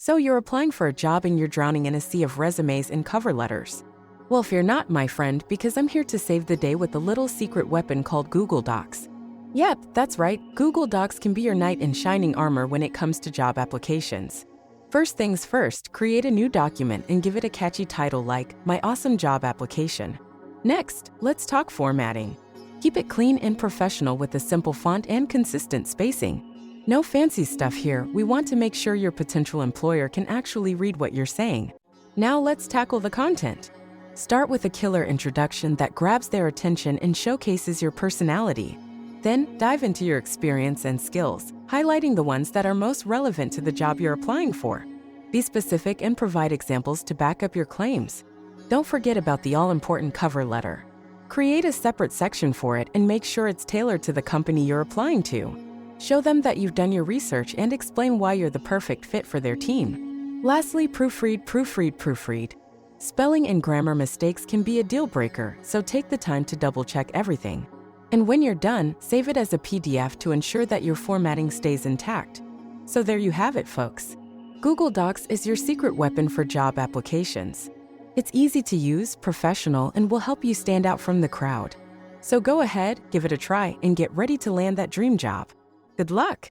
So you're applying for a job and you're drowning in a sea of resumes and cover letters. Well, fear not, my friend, because I'm here to save the day with a little secret weapon called Google Docs. Yep, that's right. Google Docs can be your knight in shining armor when it comes to job applications. First things first, create a new document and give it a catchy title like My Awesome Job Application. Next, let's talk formatting. Keep it clean and professional with a simple font and consistent spacing. No fancy stuff here. We want to make sure your potential employer can actually read what you're saying. Now let's tackle the content. Start with a killer introduction that grabs their attention and showcases your personality. Then, dive into your experience and skills, highlighting the ones that are most relevant to the job you're applying for. Be specific and provide examples to back up your claims. Don't forget about the all-important cover letter. Create a separate section for it and make sure it's tailored to the company you're applying to. Show them that you've done your research and explain why you're the perfect fit for their team. Lastly, proofread. Spelling and grammar mistakes can be a deal breaker, so take the time to double-check everything. And when you're done, save it as a PDF to ensure that your formatting stays intact. So there you have it, folks. Google Docs is your secret weapon for job applications. It's easy to use, professional, and will help you stand out from the crowd. So go ahead, give it a try, and get ready to land that dream job. Good luck!